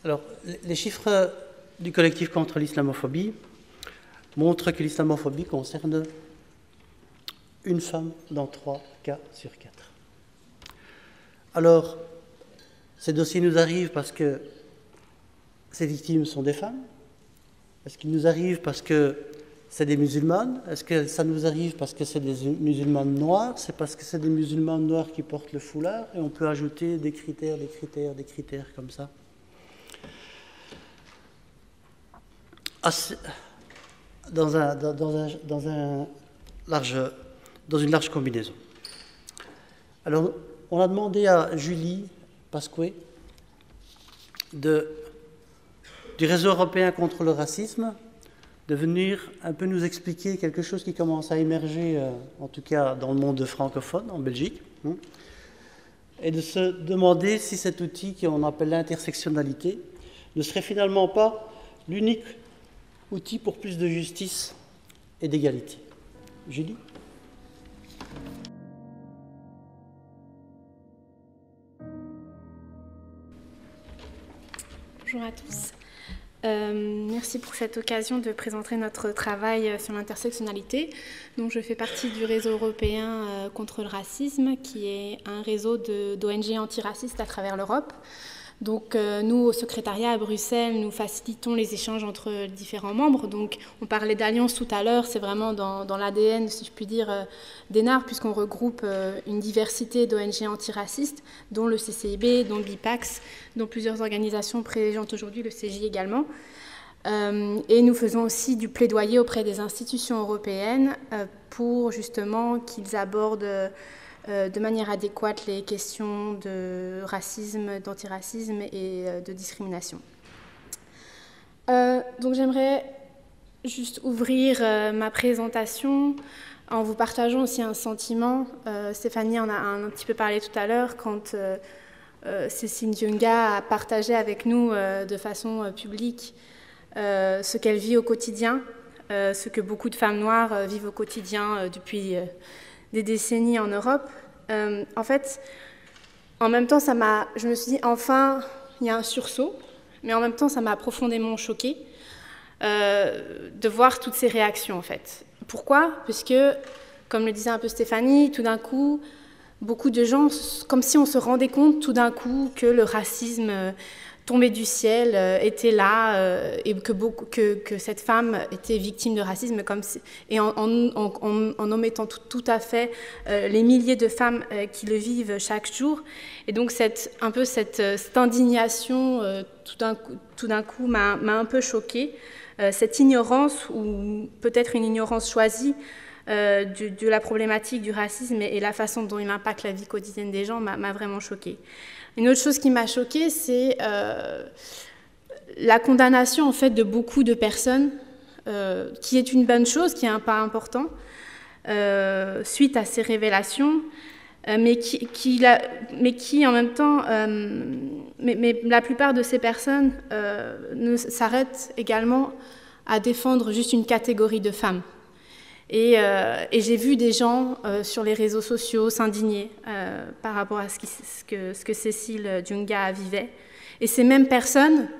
Alors, les chiffres du collectif contre l'islamophobie montrent que l'islamophobie concerne une femme dans 3 cas sur 4. Alors, ces dossiers nous arrivent parce que ces victimes sont des femmes. Est-ce qu'ils nous arrivent parce que c'est des musulmanes? Est-ce que ça nous arrive parce que c'est des musulmanes noirs? C'est parce que c'est des musulmanes noirs qui portent le foulard? Et on peut ajouter des critères comme ça. Dans une large combinaison. Alors, on a demandé à Julie Pasquet du Réseau européen contre le racisme de venir un peu nous expliquer quelque chose qui commence à émerger, en tout cas dans le monde francophone, en Belgique, et de se demander si cet outil qu'on appelle l'intersectionnalité ne serait finalement pas l'unique outil pour plus de justice et d'égalité. Julie ? Bonjour à tous. Merci pour cette occasion de présenter notre travail sur l'intersectionnalité. Donc, je fais partie du réseau européen contre le racisme, qui est un réseau d'ONG antiracistes à travers l'Europe. Donc, nous, au secrétariat à Bruxelles, nous facilitons les échanges entre différents membres. Donc, on parlait d'alliance tout à l'heure, c'est vraiment dans l'ADN, si je puis dire, d'ENAR, puisqu'on regroupe une diversité d'ONG antiracistes, dont le CCIB, dont le BIPAX, dont plusieurs organisations présentes aujourd'hui, le CJ également. Et nous faisons aussi du plaidoyer auprès des institutions européennes pour justement qu'ils abordent de manière adéquate les questions de racisme, d'antiracisme et de discrimination. Donc j'aimerais juste ouvrir ma présentation en vous partageant aussi un sentiment. Stéphanie en a un petit peu parlé tout à l'heure quand Cécile Dionga a partagé avec nous de façon publique ce qu'elle vit au quotidien, ce que beaucoup de femmes noires vivent au quotidien depuis des décennies en Europe. En fait, en même temps, je me suis dit, enfin, il y a un sursaut, mais en même temps, ça m'a profondément choquée de voir toutes ces réactions, en fait. Pourquoi? Parce que, comme le disait un peu Stéphanie, tout d'un coup, beaucoup de gens, comme si on se rendait compte tout d'un coup que le racisme tombé du ciel était là et que cette femme était victime de racisme et en omettant tout à fait les milliers de femmes qui le vivent chaque jour. Et donc cette indignation tout d'un coup m'a un peu choquée. Cette ignorance, ou peut-être une ignorance choisie, de la problématique du racisme et la façon dont il impacte la vie quotidienne des gens m'a vraiment choquée. Une autre chose qui m'a choquée, c'est la condamnation en fait, de beaucoup de personnes, qui est une bonne chose, qui est un pas important, suite à ces révélations, mais qui en même temps, mais la plupart de ces personnes s'arrêtent également à défendre juste une catégorie de femmes. Et j'ai vu des gens sur les réseaux sociaux s'indigner par rapport à ce que Cécile Dionga vivait. Et ces mêmes personnes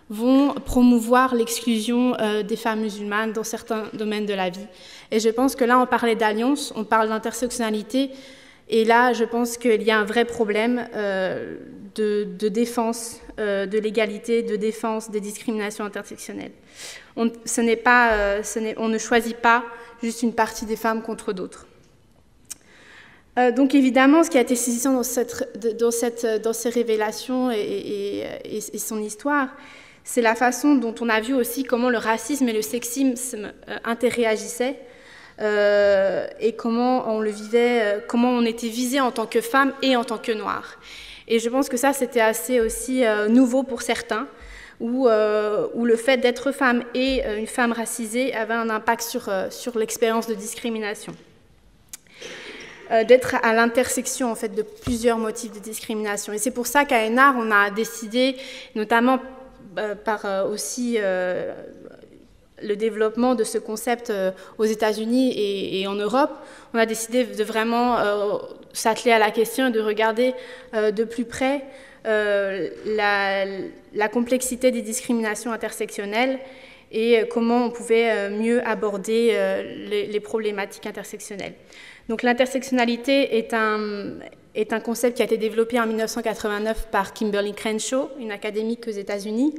vont promouvoir l'exclusion des femmes musulmanes dans certains domaines de la vie. Et je pense que là, on parlait d'alliance, on parle d'intersectionnalité, et là, je pense qu'il y a un vrai problème de défense de l'égalité, de défense des discriminations intersectionnelles. On ne choisit pas juste une partie des femmes contre d'autres. Donc évidemment, ce qui a été saisissant dans ces révélations et son histoire, c'est la façon dont on a vu aussi comment le racisme et le sexisme interréagissaient et comment on le vivait, comment on était visé en tant que femme et en tant que noire. Et je pense que ça, c'était assez aussi nouveau pour certains, où le fait d'être femme et une femme racisée avait un impact sur l'expérience de discrimination. D'être à l'intersection en fait, de plusieurs motifs de discrimination. Et c'est pour ça qu'à ENAR, on a décidé, notamment par aussi le développement de ce concept aux États-Unis et en Europe, on a décidé de vraiment s'atteler à la question et de regarder de plus près la complexité des discriminations intersectionnelles et comment on pouvait mieux aborder les problématiques intersectionnelles. Donc l'intersectionnalité est un concept qui a été développé en 1989 par Kimberly Crenshaw, une académique aux États-Unis,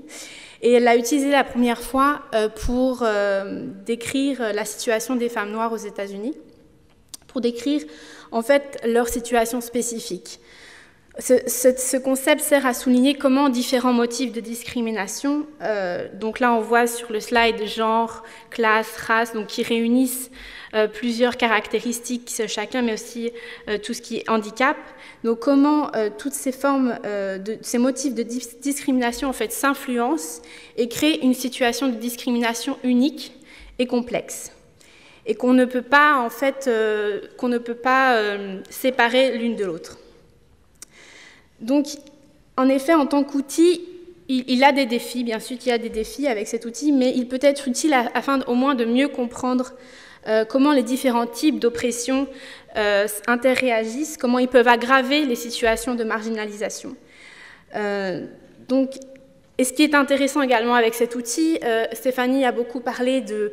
et elle l'a utilisé la première fois pour décrire la situation des femmes noires aux États-Unis, pour décrire en fait leur situation spécifique. Ce concept sert à souligner comment différents motifs de discrimination, donc là on voit sur le slide genre, classe, race, donc qui réunissent plusieurs caractéristiques chacun, mais aussi tout ce qui est handicap. Donc comment toutes ces formes, ces motifs de discrimination en fait s'influencent et créent une situation de discrimination unique et complexe, et qu'on ne peut pas en fait, séparer l'une de l'autre. Donc, en effet, en tant qu'outil, il a des défis, bien sûr, il y a des défis avec cet outil, mais il peut être utile afin au moins de mieux comprendre comment les différents types d'oppression interréagissent, comment ils peuvent aggraver les situations de marginalisation. Donc, et ce qui est intéressant également avec cet outil, Stéphanie a beaucoup parlé de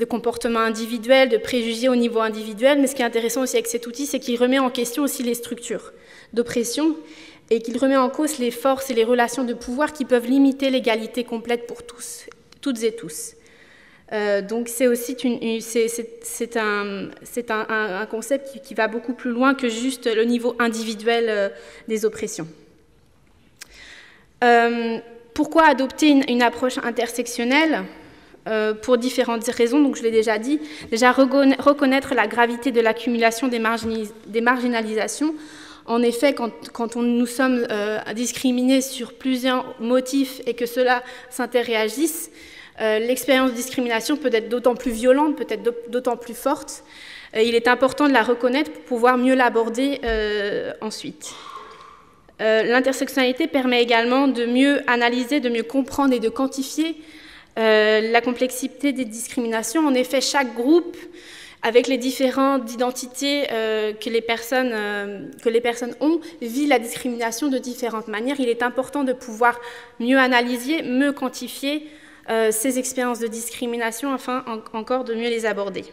comportements individuels, de préjugés au niveau individuel, mais ce qui est intéressant aussi avec cet outil, c'est qu'il remet en question aussi les structures d'oppression et qu'il remet en cause les forces et les relations de pouvoir qui peuvent limiter l'égalité complète pour tous, toutes et tous. Donc c'est aussi un concept qui va beaucoup plus loin que juste le niveau individuel des oppressions. Pourquoi adopter une approche intersectionnelle ? Pour différentes raisons, donc je l'ai déjà dit. Déjà, reconnaître la gravité de l'accumulation des marginalisations. En effet, quand nous sommes discriminés sur plusieurs motifs et que cela s'interréagisse, l'expérience de discrimination peut être d'autant plus violente, peut être d'autant plus forte. Il est important de la reconnaître pour pouvoir mieux l'aborder ensuite. L'intersectionnalité permet également de mieux analyser, de mieux comprendre et de quantifier la complexité des discriminations. En effet, chaque groupe, avec les différentes identités que les personnes ont, vit la discrimination de différentes manières. Il est important de pouvoir mieux analyser, mieux quantifier ces expériences de discrimination afin encore de mieux les aborder.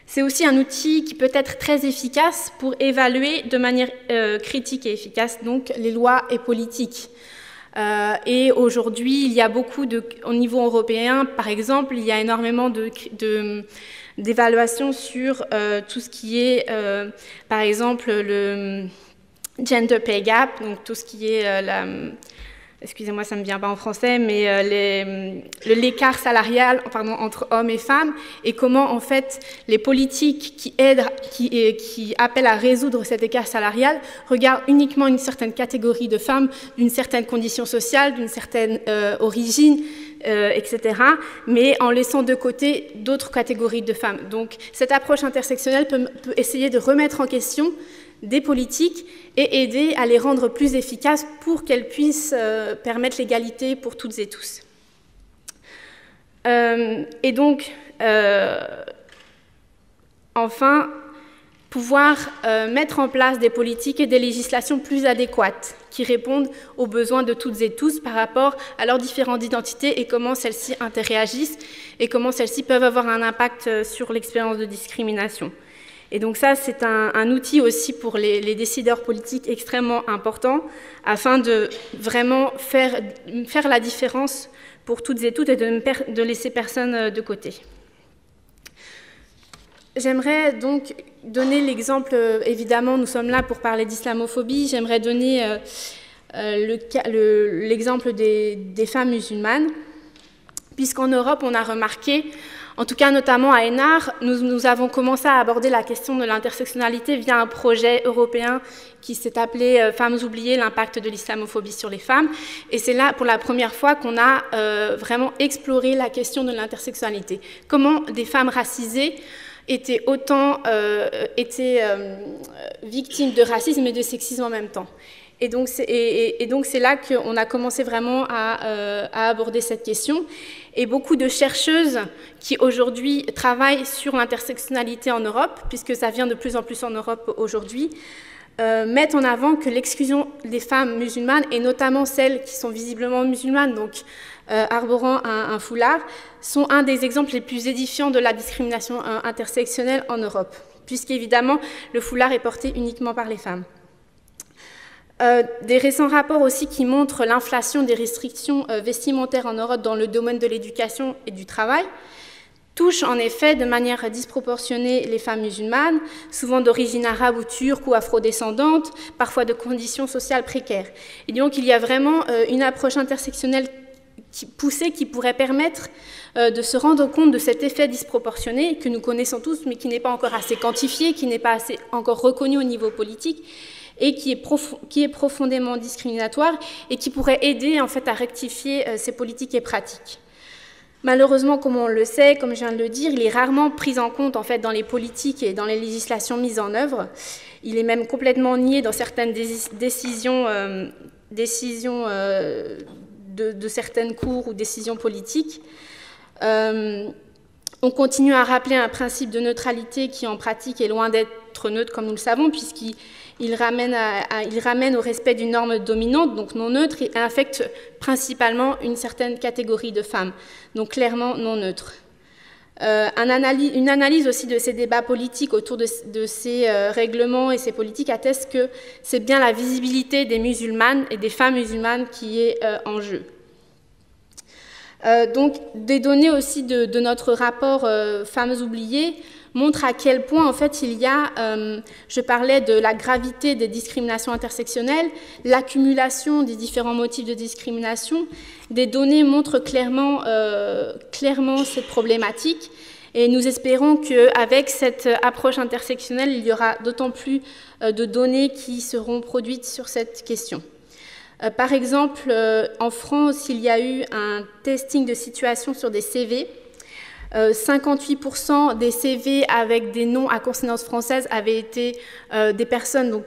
C'est aussi un outil qui peut être très efficace pour évaluer de manière critique et efficace donc, les lois et politiques. Et aujourd'hui, il y a beaucoup au niveau européen, par exemple, il y a énormément d'évaluations sur tout ce qui est, par exemple, le gender pay gap, donc tout ce qui est excusez-moi, ça ne me vient pas en français, mais l'écart salarial entre hommes et femmes, et comment en fait les politiques qui appellent à résoudre cet écart salarial regardent uniquement une certaine catégorie de femmes, d'une certaine condition sociale, d'une certaine origine, etc., mais en laissant de côté d'autres catégories de femmes. Donc cette approche intersectionnelle peut essayer de remettre en question des politiques et aider à les rendre plus efficaces pour qu'elles puissent permettre l'égalité pour toutes et tous. Et donc, enfin, pouvoir mettre en place des politiques et des législations plus adéquates qui répondent aux besoins de toutes et tous par rapport à leurs différentes identités et comment celles-ci interréagissent et comment celles-ci peuvent avoir un impact sur l'expérience de discrimination. Et donc ça, c'est un outil aussi pour les décideurs politiques extrêmement important afin de vraiment faire la différence pour toutes et tous et de laisser personne de côté. J'aimerais donc donner l'exemple, évidemment, nous sommes là pour parler d'islamophobie, j'aimerais donner l'exemple des femmes musulmanes, puisqu'en Europe, on a remarqué, en tout cas notamment à ENAR, nous avons commencé à aborder la question de l'intersectionnalité via un projet européen qui s'est appelé « Femmes oubliées, l'impact de l'islamophobie sur les femmes ». Et c'est là pour la première fois qu'on a vraiment exploré la question de l'intersectionnalité. Comment des femmes racisées étaient victimes de racisme et de sexisme en même temps. Et donc c'est là qu'on a commencé vraiment à aborder cette question. Et beaucoup de chercheuses qui aujourd'hui travaillent sur l'intersectionnalité en Europe, puisque ça vient de plus en plus en Europe aujourd'hui, mettent en avant que l'exclusion des femmes musulmanes, et notamment celles qui sont visiblement musulmanes, donc arborant un foulard, sont un des exemples les plus édifiants de la discrimination intersectionnelle en Europe, puisqu'évidemment le foulard est porté uniquement par les femmes. Des récents rapports aussi qui montrent l'inflation des restrictions vestimentaires en Europe dans le domaine de l'éducation et du travail touchent en effet de manière disproportionnée les femmes musulmanes, souvent d'origine arabe ou turque ou afrodescendante, parfois de conditions sociales précaires. Et donc il y a vraiment une approche intersectionnelle poussée qui pourrait permettre de se rendre compte de cet effet disproportionné que nous connaissons tous, mais qui n'est pas encore assez quantifié, qui n'est pas assez encore reconnu au niveau politique, et qui est profondément discriminatoire et qui pourrait aider en fait à rectifier ces politiques et pratiques. Malheureusement, comme on le sait, comme je viens de le dire, il est rarement pris en compte en fait dans les politiques et dans les législations mises en œuvre. Il est même complètement nié dans certaines décisions de certaines cours ou décisions politiques. On continue à rappeler un principe de neutralité qui en pratique est loin d'être neutre comme nous le savons, puisqu'il ramène au respect d'une norme dominante, donc non neutre, et affecte principalement une certaine catégorie de femmes, donc clairement non neutre. Une analyse aussi de ces débats politiques autour de ces règlements et ces politiques atteste que c'est bien la visibilité des musulmanes et des femmes musulmanes qui est en jeu. Donc, des données aussi de notre rapport Femmes oubliées montrent à quel point, en fait, il y a, je parlais de la gravité des discriminations intersectionnelles, l'accumulation des différents motifs de discrimination. Des données montrent clairement cette problématique, et nous espérons qu'avec cette approche intersectionnelle, il y aura d'autant plus de données qui seront produites sur cette question. Par exemple, en France, il y a eu un testing de situation sur des CV. 58% des CV avec des noms à consonance française avaient été des personnes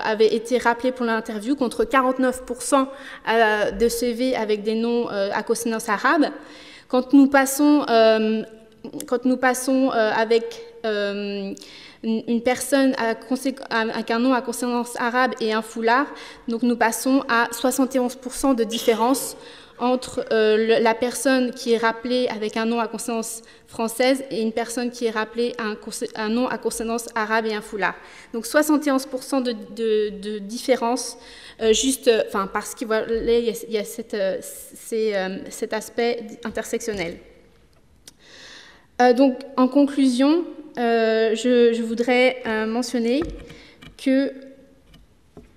avaient été rappelées pour l'interview, contre 49% de CV avec des noms à consonance arabe. Quand nous passons avec une personne avec un nom à consonance arabe et un foulard, donc nous passons à 71% de différence entre la personne qui est rappelée avec un nom à consonance française et une personne qui est rappelée un nom à consonance arabe et un foulard. Donc 71% de différence, parce qu'il y a cet aspect intersectionnel. Donc, en conclusion, je voudrais mentionner qu'il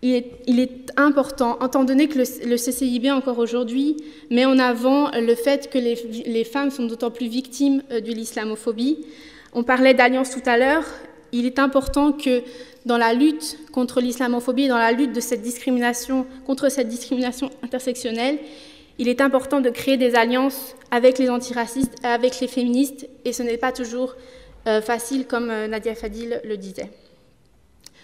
est important, étant donné que le CCIB encore aujourd'hui met en avant le fait que les femmes sont d'autant plus victimes de l'islamophobie. On parlait d'alliance tout à l'heure. Il est important que dans la lutte contre l'islamophobie, dans la lutte contre cette discrimination intersectionnelle, il est important de créer des alliances avec les antiracistes, avec les féministes, et ce n'est pas toujours facile, comme Nadia Fadil le disait.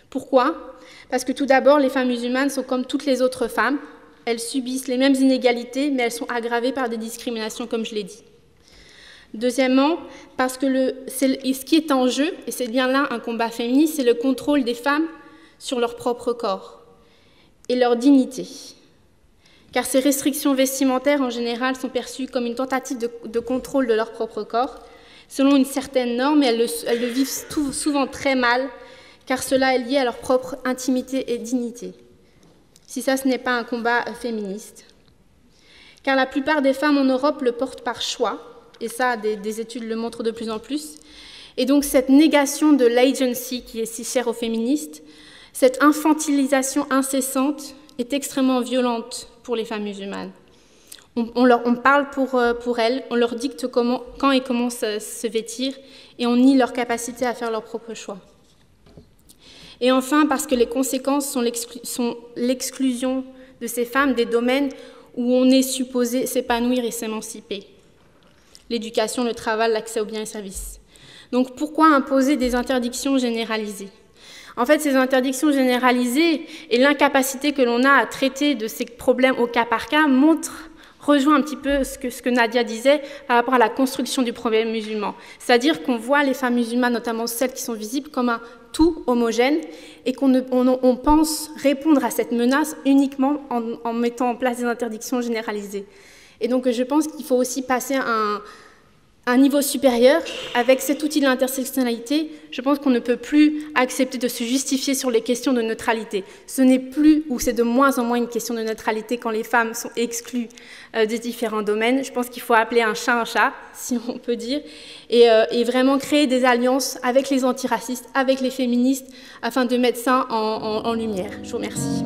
Pourquoi ? Parce que tout d'abord, les femmes musulmanes sont comme toutes les autres femmes. Elles subissent les mêmes inégalités, mais elles sont aggravées par des discriminations, comme je l'ai dit. Deuxièmement, parce que ce qui est en jeu, et c'est bien là un combat féministe, c'est le contrôle des femmes sur leur propre corps et leur dignité. Car ces restrictions vestimentaires, en général, sont perçues comme une tentative de contrôle de leur propre corps, selon une certaine norme, et elles le vivent souvent très mal, car cela est lié à leur propre intimité et dignité. Si ça, ce n'est pas un combat féministe. Car la plupart des femmes en Europe le portent par choix, et ça, des études le montrent de plus en plus. Et donc, cette négation de l'agency qui est si chère aux féministes, cette infantilisation incessante est extrêmement violente pour les femmes musulmanes. On parle pour elles, on leur dicte quand et comment se vêtir, et on nie leur capacité à faire leur propre choix. Et enfin, parce que les conséquences sont l'exclusion de ces femmes des domaines où on est supposé s'épanouir et s'émanciper. L'éducation, le travail, l'accès aux biens et services. Donc pourquoi imposer des interdictions généralisées? En fait, ces interdictions généralisées et l'incapacité que l'on a à traiter de ces problèmes au cas par cas rejoint un petit peu ce que Nadia disait par rapport à la construction du problème musulman. C'est-à-dire qu'on voit les femmes musulmanes, notamment celles qui sont visibles, comme un tout homogène et qu'on pense répondre à cette menace uniquement en mettant en place des interdictions généralisées. Et donc je pense qu'il faut aussi passer à un niveau supérieur avec cet outil de l'intersectionnalité. Je pense qu'on ne peut plus accepter de se justifier sur les questions de neutralité. Ce n'est plus, ou c'est de moins en moins une question de neutralité quand les femmes sont exclues des différents domaines. Je pense qu'il faut appeler un chat, si on peut dire, et vraiment créer des alliances avec les antiracistes, avec les féministes, afin de mettre ça en lumière. Je vous remercie.